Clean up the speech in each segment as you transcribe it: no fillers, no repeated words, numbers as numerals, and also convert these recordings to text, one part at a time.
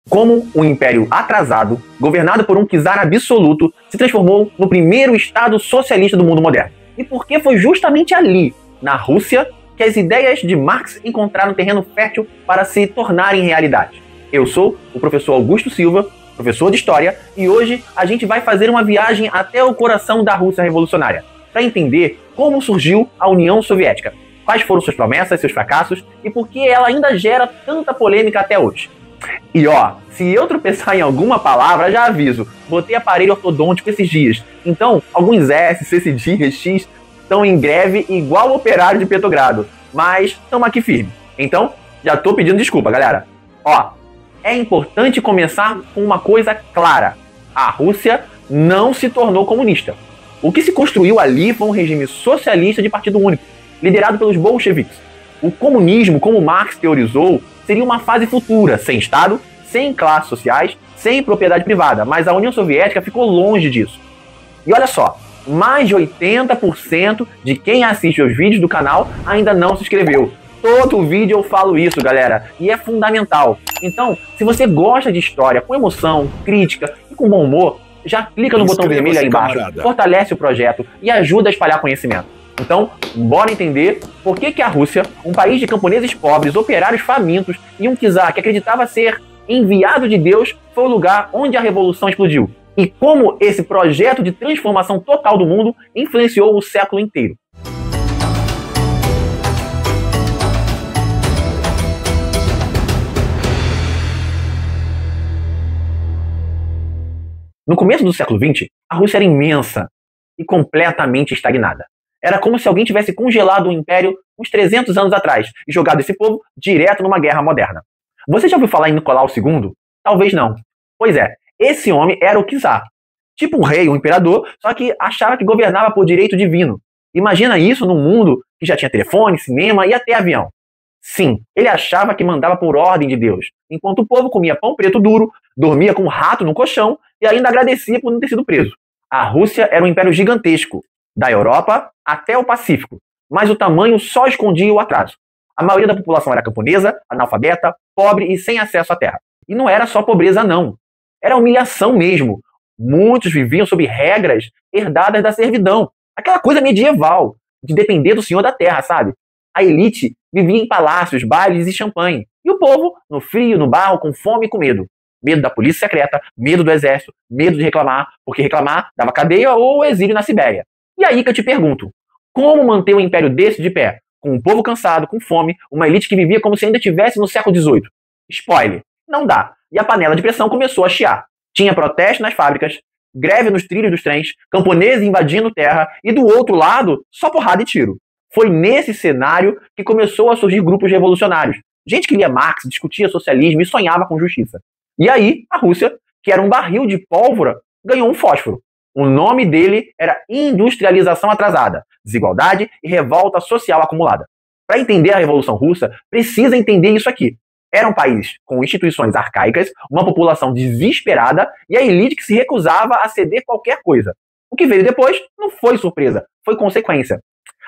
Como um império atrasado, governado por um czar absoluto, se transformou no primeiro Estado socialista do mundo moderno. E por que foi justamente ali, na Rússia, que as ideias de Marx encontraram terreno fértil para se tornarem realidade. Eu sou o professor Augusto Silva, professor de História, e hoje a gente vai fazer uma viagem até o coração da Rússia revolucionária, para entender como surgiu a União Soviética, quais foram suas promessas, seus fracassos e por que ela ainda gera tanta polêmica até hoje. E ó, se eu tropeçar em alguma palavra, já aviso, botei aparelho ortodôntico esses dias, então alguns S, C cedilhas, X estão em greve igual operário de Petrogrado, mas estamos aqui firme. Então, já tô pedindo desculpa, galera. Ó, é importante começar com uma coisa clara. A Rússia não se tornou comunista. O que se construiu ali foi um regime socialista de partido único, liderado pelos bolcheviques. O comunismo, como Marx teorizou, seria uma fase futura, sem Estado, sem classes sociais, sem propriedade privada, mas a União Soviética ficou longe disso. E olha só, mais de 80% de quem assiste os vídeos do canal ainda não se inscreveu. Todo vídeo eu falo isso, galera, e é fundamental. Então, se você gosta de história com emoção, crítica e com bom humor, já clica no botão vermelho aí embaixo, fortalece o projeto e ajuda a espalhar conhecimento. Então, bora entender por que a Rússia, um país de camponeses pobres, operários famintos e um czar que acreditava ser enviado de Deus, foi o lugar onde a revolução explodiu. E como esse projeto de transformação total do mundo influenciou o século inteiro. No começo do século XX, a Rússia era imensa e completamente estagnada. Era como se alguém tivesse congelado o império uns 300 anos atrás e jogado esse povo direto numa guerra moderna. Você já ouviu falar em Nicolau II? Talvez não. Pois é, esse homem era o czar. Tipo um rei, um imperador, só que achava que governava por direito divino. Imagina isso num mundo que já tinha telefone, cinema e até avião. Sim, ele achava que mandava por ordem de Deus, enquanto o povo comia pão preto duro, dormia com um rato no colchão e ainda agradecia por não ter sido preso. A Rússia era um império gigantesco, da Europa até o Pacífico, mas o tamanho só escondia o atraso. A maioria da população era camponesa, analfabeta, pobre e sem acesso à terra. E não era só pobreza não, era humilhação mesmo. Muitos viviam sob regras herdadas da servidão, aquela coisa medieval, de depender do senhor da terra, sabe? A elite vivia em palácios, bailes e champanhe, e o povo no frio, no barro, com fome e com medo. Medo da polícia secreta, medo do exército, medo de reclamar, porque reclamar dava cadeia ou exílio na Sibéria. E aí que eu te pergunto, como manter um império desse de pé? Com um povo cansado, com fome, uma elite que vivia como se ainda estivesse no século XVIII. Spoiler, não dá. E a panela de pressão começou a chiar. Tinha protesto nas fábricas, greve nos trilhos dos trens, camponeses invadindo terra e do outro lado, só porrada e tiro. Foi nesse cenário que começou a surgir grupos revolucionários. Gente que lia Marx, discutia socialismo e sonhava com justiça. E aí, a Rússia, que era um barril de pólvora, ganhou um fósforo. O nome dele era industrialização atrasada, desigualdade e revolta social acumulada. Para entender a Revolução Russa, precisa entender isso aqui. Era um país com instituições arcaicas, uma população desesperada e a elite que se recusava a ceder qualquer coisa. O que veio depois não foi surpresa, foi consequência.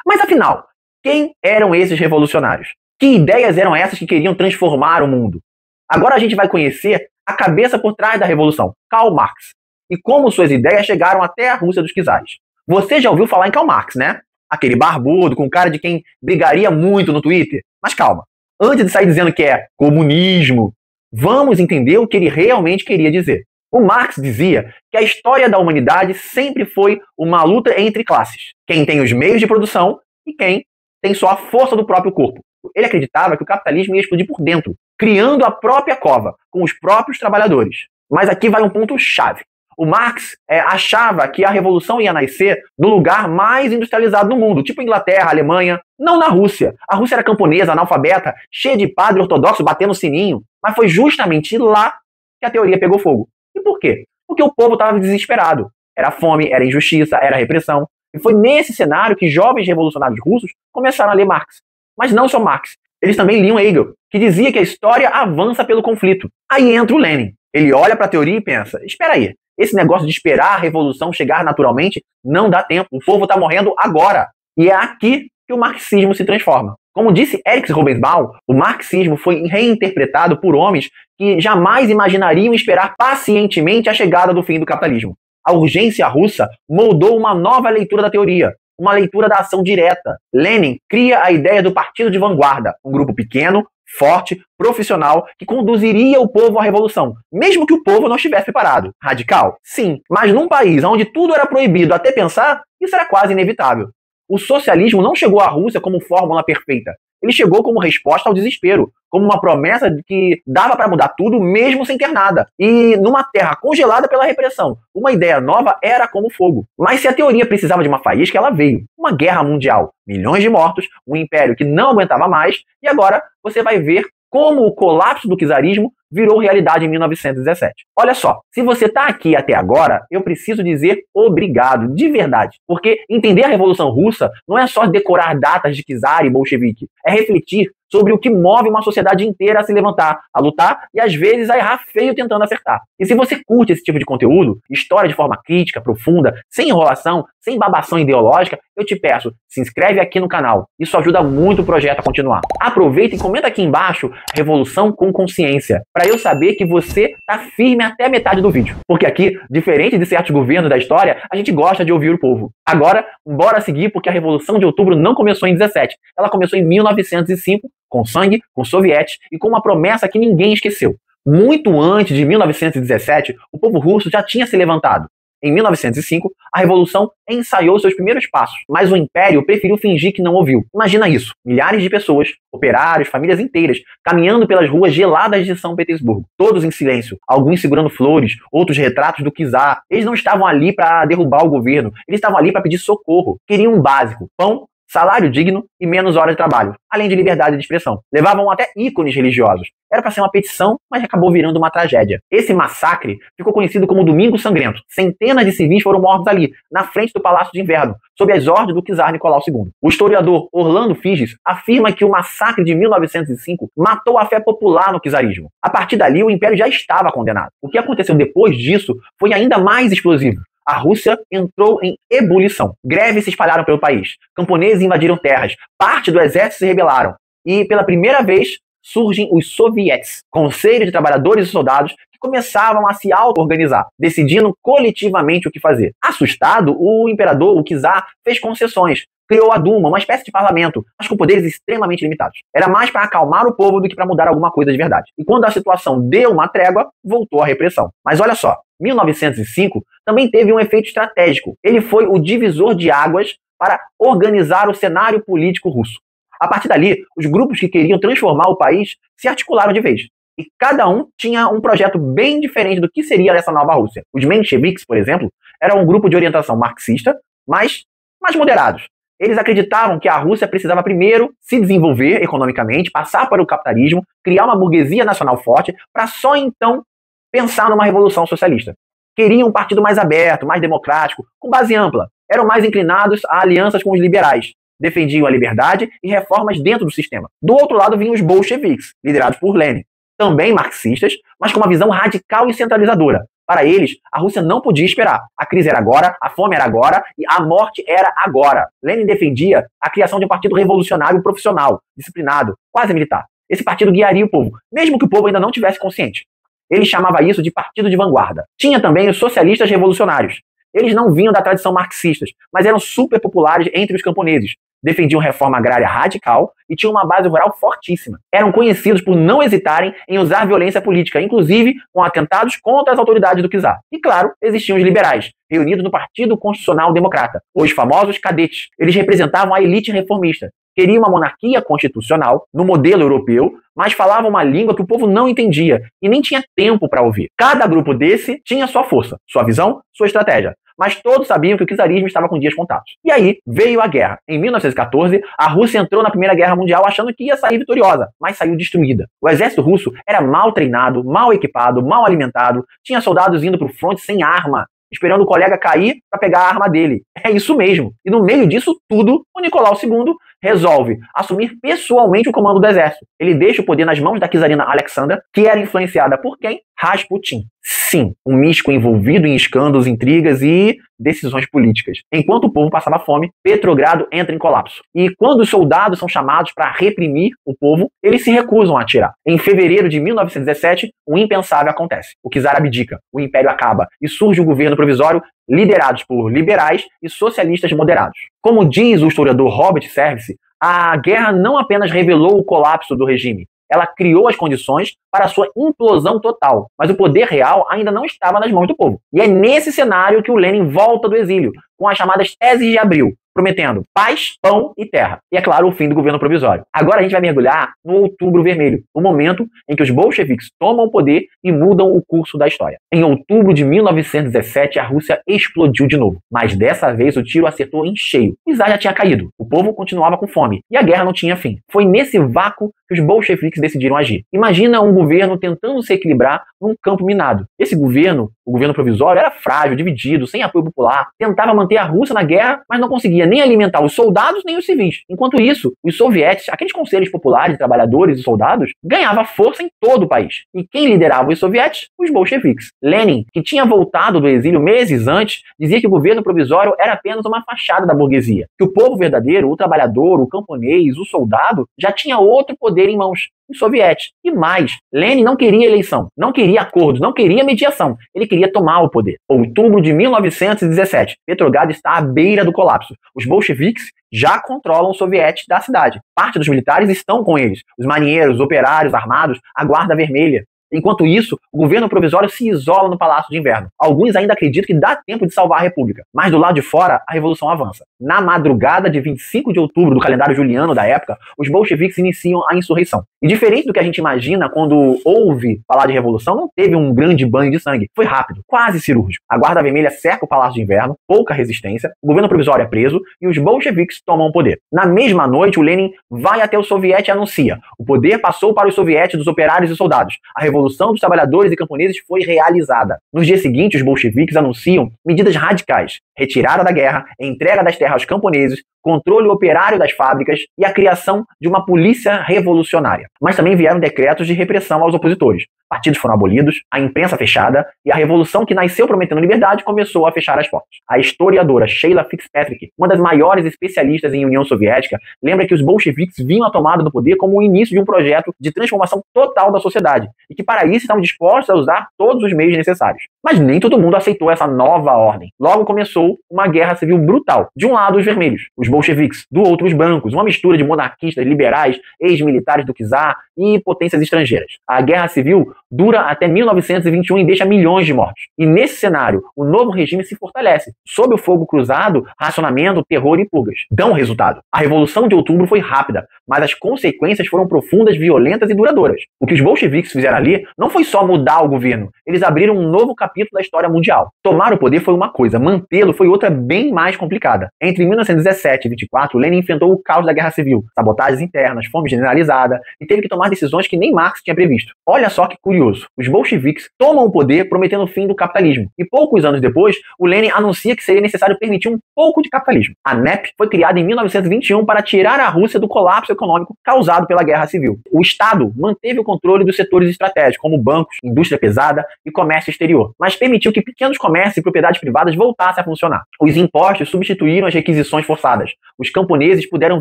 Mas afinal, quem eram esses revolucionários? Que ideias eram essas que queriam transformar o mundo? Agora a gente vai conhecer a cabeça por trás da Revolução, Karl Marx, e como suas ideias chegaram até a Rússia dos czares. Você já ouviu falar em Karl Marx, né? Aquele barbudo com cara de quem brigaria muito no Twitter. Mas calma, antes de sair dizendo que é comunismo, vamos entender o que ele realmente queria dizer. O Marx dizia que a história da humanidade sempre foi uma luta entre classes. Quem tem os meios de produção e quem tem só a força do próprio corpo. Ele acreditava que o capitalismo ia explodir por dentro, criando a própria cova, com os próprios trabalhadores. Mas aqui vai um ponto-chave. O Marx achava que a revolução ia nascer no lugar mais industrializado do mundo, tipo Inglaterra, Alemanha, não na Rússia. A Rússia era camponesa, analfabeta, cheia de padre ortodoxo batendo sininho, mas foi justamente lá que a teoria pegou fogo. E por quê? Porque o povo estava desesperado. Era fome, era injustiça, era repressão. E foi nesse cenário que jovens revolucionários russos começaram a ler Marx. Mas não só Marx. Eles também liam Hegel, que dizia que a história avança pelo conflito. Aí entra o Lenin. Ele olha para a teoria e pensa, espera aí, esse negócio de esperar a revolução chegar naturalmente não dá tempo, o povo está morrendo agora. E é aqui que o marxismo se transforma. Como disse Erich Hobsbawm, o marxismo foi reinterpretado por homens que jamais imaginariam esperar pacientemente a chegada do fim do capitalismo. A urgência russa moldou uma nova leitura da teoria, uma leitura da ação direta. Lenin cria a ideia do partido de vanguarda, um grupo pequeno, forte, profissional, que conduziria o povo à revolução, mesmo que o povo não estivesse preparado. Radical? Sim, mas num país onde tudo era proibido até pensar, isso era quase inevitável. O socialismo não chegou à Rússia como fórmula perfeita. Ele chegou como resposta ao desespero, como uma promessa de que dava para mudar tudo mesmo sem ter nada. E numa terra congelada pela repressão, uma ideia nova era como fogo. Mas se a teoria precisava de uma faísca, ela veio. Uma guerra mundial, milhões de mortos, um império que não aguentava mais, e agora você vai ver como o colapso do czarismo virou realidade em 1917. Olha só, se você está aqui até agora, eu preciso dizer obrigado, de verdade. Porque entender a Revolução Russa não é só decorar datas de czar e bolchevique, é refletir sobre o que move uma sociedade inteira a se levantar, a lutar e às vezes a errar feio tentando acertar. E se você curte esse tipo de conteúdo, história de forma crítica, profunda, sem enrolação, sem babação ideológica, eu te peço, se inscreve aqui no canal. Isso ajuda muito o projeto a continuar. Aproveita e comenta aqui embaixo Revolução com Consciência, para eu saber que você tá firme até a metade do vídeo. Porque aqui, diferente de certos governos da história, a gente gosta de ouvir o povo. Agora, bora seguir, porque a Revolução de Outubro não começou em 17. Ela começou em 1905, com sangue, com sovietes e com uma promessa que ninguém esqueceu. Muito antes de 1917, o povo russo já tinha se levantado. Em 1905, a Revolução ensaiou seus primeiros passos, mas o Império preferiu fingir que não ouviu. Imagina isso, milhares de pessoas, operários, famílias inteiras, caminhando pelas ruas geladas de São Petersburgo, todos em silêncio, alguns segurando flores, outros retratos do czar. Eles não estavam ali para derrubar o governo, eles estavam ali para pedir socorro. Queriam um básico, pão, salário digno e menos horas de trabalho, além de liberdade de expressão. Levavam até ícones religiosos. Era para ser uma petição, mas acabou virando uma tragédia. Esse massacre ficou conhecido como Domingo Sangrento. Centenas de civis foram mortos ali, na frente do Palácio de Inverno, sob as ordens do czar Nicolau II. O historiador Orlando Figes afirma que o massacre de 1905 matou a fé popular no czarismo. A partir dali, o Império já estava condenado. O que aconteceu depois disso foi ainda mais explosivo. A Rússia entrou em ebulição. Greves se espalharam pelo país. Camponeses invadiram terras. Parte do exército se rebelaram. E, pela primeira vez, surgem os sovietes, conselhos de trabalhadores e soldados que começavam a se auto-organizar, decidindo coletivamente o que fazer. Assustado, o imperador, o czar, fez concessões. Criou a Duma, uma espécie de parlamento, mas com poderes extremamente limitados. Era mais para acalmar o povo do que para mudar alguma coisa de verdade. E quando a situação deu uma trégua, voltou a repressão. Mas olha só, 1905 também teve um efeito estratégico. Ele foi o divisor de águas para organizar o cenário político russo. A partir dali, os grupos que queriam transformar o país se articularam de vez. E cada um tinha um projeto bem diferente do que seria essa nova Rússia. Os mencheviques, por exemplo, eram um grupo de orientação marxista, mas mais moderados. Eles acreditavam que a Rússia precisava primeiro se desenvolver economicamente, passar para o capitalismo, criar uma burguesia nacional forte, para só então pensar numa revolução socialista. Queriam um partido mais aberto, mais democrático, com base ampla. Eram mais inclinados a alianças com os liberais. Defendiam a liberdade e reformas dentro do sistema. Do outro lado vinham os bolcheviques, liderados por Lenin. Também marxistas, mas com uma visão radical e centralizadora. Para eles, a Rússia não podia esperar. A crise era agora, a fome era agora e a morte era agora. Lenin defendia a criação de um partido revolucionário profissional, disciplinado, quase militar. Esse partido guiaria o povo, mesmo que o povo ainda não tivesse consciente. Ele chamava isso de partido de vanguarda. Tinha também os socialistas revolucionários. Eles não vinham da tradição marxista, mas eram super populares entre os camponeses. Defendiam reforma agrária radical e tinham uma base rural fortíssima. Eram conhecidos por não hesitarem em usar violência política, inclusive com atentados contra as autoridades do czar. E claro, existiam os liberais, reunidos no Partido Constitucional Democrata, os famosos cadetes. Eles representavam a elite reformista. Queriam uma monarquia constitucional, no modelo europeu, mas falavam uma língua que o povo não entendia e nem tinha tempo para ouvir. Cada grupo desse tinha sua força, sua visão, sua estratégia. Mas todos sabiam que o czarismo estava com dias contados. E aí veio a guerra. Em 1914, a Rússia entrou na Primeira Guerra Mundial achando que ia sair vitoriosa, mas saiu destruída. O exército russo era mal treinado, mal equipado, mal alimentado, tinha soldados indo para o fronte sem arma, esperando o colega cair para pegar a arma dele. É isso mesmo. E no meio disso tudo, o Nicolau II resolve assumir pessoalmente o comando do exército. Ele deixa o poder nas mãos da czarina Alexandra, que era influenciada por quem? Rasputin. Sim, um místico envolvido em escândalos, intrigas e decisões políticas. Enquanto o povo passava fome, Petrogrado entra em colapso. E quando os soldados são chamados para reprimir o povo, eles se recusam a atirar. Em fevereiro de 1917, o impensável acontece. O czar abdica, o império acaba e surge o governo provisório liderados por liberais e socialistas moderados. Como diz o historiador Robert Service, a guerra não apenas revelou o colapso do regime, ela criou as condições para a sua implosão total, mas o poder real ainda não estava nas mãos do povo. E é nesse cenário que o Lenin volta do exílio, com as chamadas Teses de Abril, prometendo paz, pão e terra. E, é claro, o fim do governo provisório. Agora a gente vai mergulhar no Outubro Vermelho, o momento em que os bolcheviques tomam o poder e mudam o curso da história. Em outubro de 1917, a Rússia explodiu de novo. Mas dessa vez o tiro acertou em cheio. O czar já tinha caído, o povo continuava com fome e a guerra não tinha fim. Foi nesse vácuo que os bolcheviques decidiram agir. Imagina um governo tentando se equilibrar num campo minado. Esse governo, o governo provisório, era frágil, dividido, sem apoio popular, tentava manter a Rússia na guerra, mas não conseguia nem alimentar os soldados nem os civis. Enquanto isso, os sovietes, aqueles conselhos populares de trabalhadores e soldados, ganhavam força em todo o país. E quem liderava os sovietes? Os bolcheviques. Lenin, que tinha voltado do exílio meses antes, dizia que o governo provisório era apenas uma fachada da burguesia, que o povo verdadeiro, o trabalhador, o camponês, o soldado, já tinha outro poder em mãos, os sovietes. E mais, Lenin não queria eleição, não queria acordos, não queria mediação, ele queria tomar o poder. Outubro de 1917, Petrogrado está à beira do colapso. Os bolcheviques já controlam os sovietes da cidade. Parte dos militares estão com eles, os marinheiros, os operários armados, a Guarda Vermelha. Enquanto isso, o governo provisório se isola no Palácio de Inverno. Alguns ainda acreditam que dá tempo de salvar a República, mas do lado de fora, a revolução avança. Na madrugada de 25 de outubro do calendário juliano da época, os bolcheviques iniciam a insurreição. E diferente do que a gente imagina quando ouve falar de revolução, não teve um grande banho de sangue. Foi rápido, quase cirúrgico. A Guarda Vermelha cerca o Palácio de Inverno, pouca resistência, o governo provisório é preso e os bolcheviques tomam o poder. Na mesma noite, o Lenin vai até o soviete e anuncia: o poder passou para os sovietes dos operários e soldados. A revolução dos trabalhadores e camponeses foi realizada. Nos dias seguintes, os bolcheviques anunciam medidas radicais: retirada da guerra, entrega das terras aos camponeses, controle operário das fábricas e a criação de uma polícia revolucionária. Mas também vieram decretos de repressão aos opositores. Partidos foram abolidos, a imprensa fechada e a revolução que nasceu prometendo liberdade começou a fechar as portas. A historiadora Sheila Fitzpatrick, uma das maiores especialistas em União Soviética, lembra que os bolcheviques viam a tomada do poder como o início de um projeto de transformação total da sociedade e que para isso estavam dispostos a usar todos os meios necessários. Mas nem todo mundo aceitou essa nova ordem. Logo começou uma guerra civil brutal. De um lado, os vermelhos, os bolcheviques, do outro, os brancos, uma mistura de monarquistas, liberais, ex-militares do czar e potências estrangeiras. A guerra civil dura até 1921 e deixa milhões de mortos. E nesse cenário, o novo regime se fortalece. Sob o fogo cruzado, racionamento, terror e purgas dão resultado. A Revolução de Outubro foi rápida, mas as consequências foram profundas, violentas e duradouras. O que os bolcheviques fizeram ali não foi só mudar o governo, eles abriram um novo capítulo da história mundial. Tomar o poder foi uma coisa, mantê-lo foi outra bem mais complicada. Entre 1917 e 24, Lenin enfrentou o caos da guerra civil, sabotagens internas, fome generalizada e teve que tomar decisões que nem Marx tinha previsto. Olha só que curioso. Os bolcheviques tomam o poder prometendo o fim do capitalismo. E poucos anos depois, o Lenin anuncia que seria necessário permitir um pouco de capitalismo. A NEP foi criada em 1921 para tirar a Rússia do colapso econômico causado pela guerra civil. O Estado manteve o controle dos setores estratégicos, como bancos, indústria pesada e comércio exterior, mas permitiu que pequenos comércios e propriedades privadas voltassem a funcionar. Os impostos substituíram as requisições forçadas. Os camponeses puderam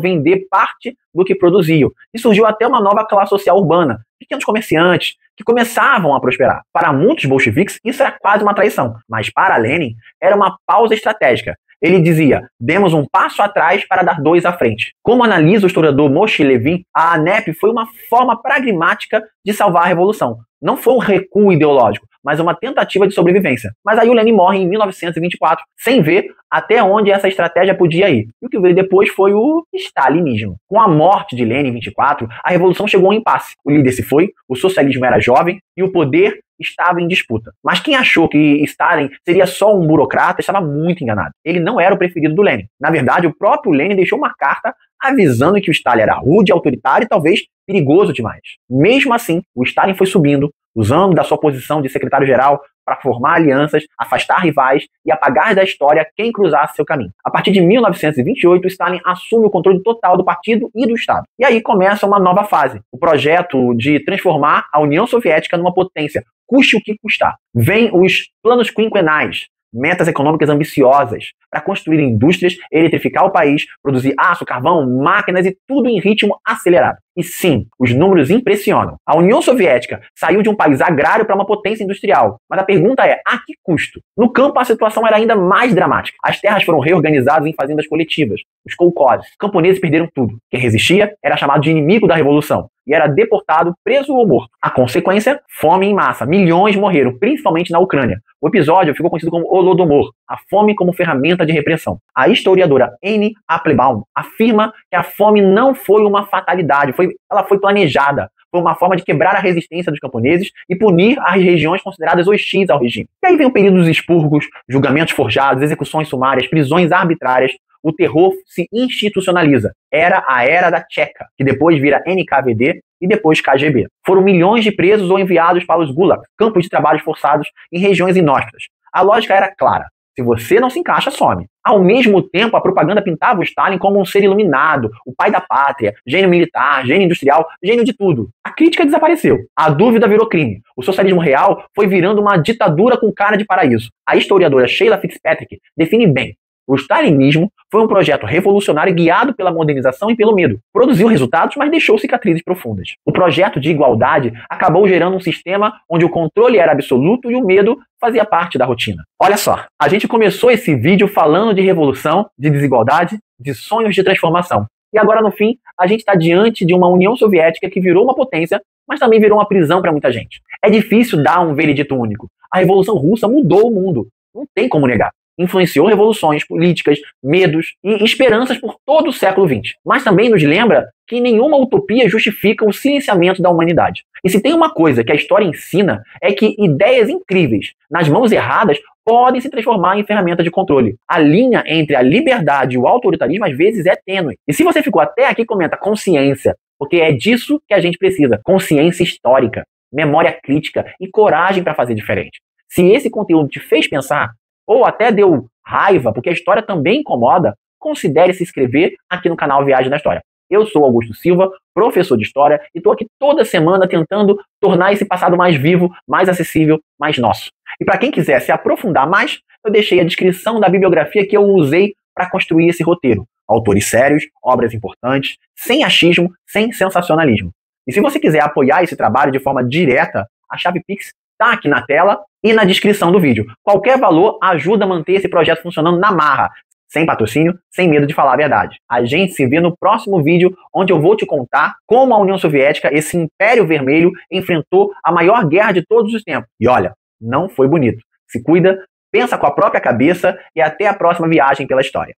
vender parte do que produziam. E surgiu até uma nova classe social urbana, pequenos comerciantes, que começavam a prosperar. Para muitos bolcheviques, isso era quase uma traição, mas para Lenin, era uma pausa estratégica. Ele dizia: demos um passo atrás para dar dois à frente. Como analisa o historiador Moshe Levin, a ANEP foi uma forma pragmática de salvar a revolução. Não foi um recuo ideológico, mas uma tentativa de sobrevivência. Mas aí o Lenin morre em 1924, sem ver até onde essa estratégia podia ir. E o que veio depois foi o stalinismo. Com a morte de Lenin em 24, a revolução chegou a um impasse. O líder se foi, o socialismo era jovem e o poder estava em disputa. Mas quem achou que Stalin seria só um burocrata estava muito enganado. Ele não era o preferido do Lenin. Na verdade, o próprio Lenin deixou uma carta avisando que o Stalin era rude, autoritário e talvez perigoso demais. Mesmo assim, o Stalin foi subindo, usando da sua posição de secretário-geral para formar alianças, afastar rivais e apagar da história quem cruzasse seu caminho. A partir de 1928, Stalin assume o controle total do partido e do Estado. E aí começa uma nova fase, o projeto de transformar a União Soviética numa potência, custe o que custar. Vêm os planos quinquenais, metas econômicas ambiciosas para construir indústrias, eletrificar o país, produzir aço, carvão, máquinas e tudo em ritmo acelerado. E sim, os números impressionam. A União Soviética saiu de um país agrário para uma potência industrial. Mas a pergunta é, a que custo? No campo, a situação era ainda mais dramática. As terras foram reorganizadas em fazendas coletivas, os kolkhozes. Os camponeses perderam tudo. Quem resistia era chamado de inimigo da revolução e era deportado, preso ou morto. A consequência? Fome em massa. Milhões morreram, principalmente na Ucrânia. O episódio ficou conhecido como Holodomor, a fome como ferramenta de repressão. A historiadora Anne Applebaum afirma que a fome não foi uma fatalidade, ela foi planejada. Foi uma forma de quebrar a resistência dos camponeses e punir as regiões consideradas hostis ao regime. E aí vem o período dos expurgos, julgamentos forjados, execuções sumárias, prisões arbitrárias. O terror se institucionaliza. Era a Era da Tcheca, que depois vira NKVD e depois KGB. Foram milhões de presos ou enviados para os gulags, campos de trabalhos forçados em regiões inóspitas. A lógica era clara. Se você não se encaixa, some. Ao mesmo tempo, a propaganda pintava o Stalin como um ser iluminado, o pai da pátria, gênio militar, gênio industrial, gênio de tudo. A crítica desapareceu. A dúvida virou crime. O socialismo real foi virando uma ditadura com cara de paraíso. A historiadora Sheila Fitzpatrick define bem. O stalinismo foi um projeto revolucionário guiado pela modernização e pelo medo. Produziu resultados, mas deixou cicatrizes profundas. O projeto de igualdade acabou gerando um sistema onde o controle era absoluto e o medo fazia parte da rotina. Olha só, a gente começou esse vídeo falando de revolução, de desigualdade, de sonhos de transformação. E agora, no fim, a gente está diante de uma União Soviética que virou uma potência, mas também virou uma prisão para muita gente. É difícil dar um veredito único. A Revolução Russa mudou o mundo. Não tem como negar. Influenciou revoluções políticas, medos e esperanças por todo o século XX. Mas também nos lembra que nenhuma utopia justifica o silenciamento da humanidade. E se tem uma coisa que a história ensina é que ideias incríveis, nas mãos erradas, podem se transformar em ferramenta de controle. A linha entre a liberdade e o autoritarismo às vezes é tênue. E se você ficou até aqui, comenta consciência, porque é disso que a gente precisa. Consciência histórica, memória crítica e coragem para fazer diferente. Se esse conteúdo te fez pensar, ou até deu raiva, porque a história também incomoda, considere se inscrever aqui no canal Viagem na História. Eu sou Augusto Silva, professor de História, e estou aqui toda semana tentando tornar esse passado mais vivo, mais acessível, mais nosso. E para quem quiser se aprofundar mais, eu deixei a descrição da bibliografia que eu usei para construir esse roteiro. Autores sérios, obras importantes, sem achismo, sem sensacionalismo. E se você quiser apoiar esse trabalho de forma direta, a chave Pix está aqui na tela e na descrição do vídeo. Qualquer valor ajuda a manter esse projeto funcionando na marra, sem patrocínio, sem medo de falar a verdade. A gente se vê no próximo vídeo, onde eu vou te contar como a União Soviética, esse Império Vermelho, enfrentou a maior guerra de todos os tempos. E olha, não foi bonito. Se cuida, pensa com a própria cabeça e até a próxima viagem pela história.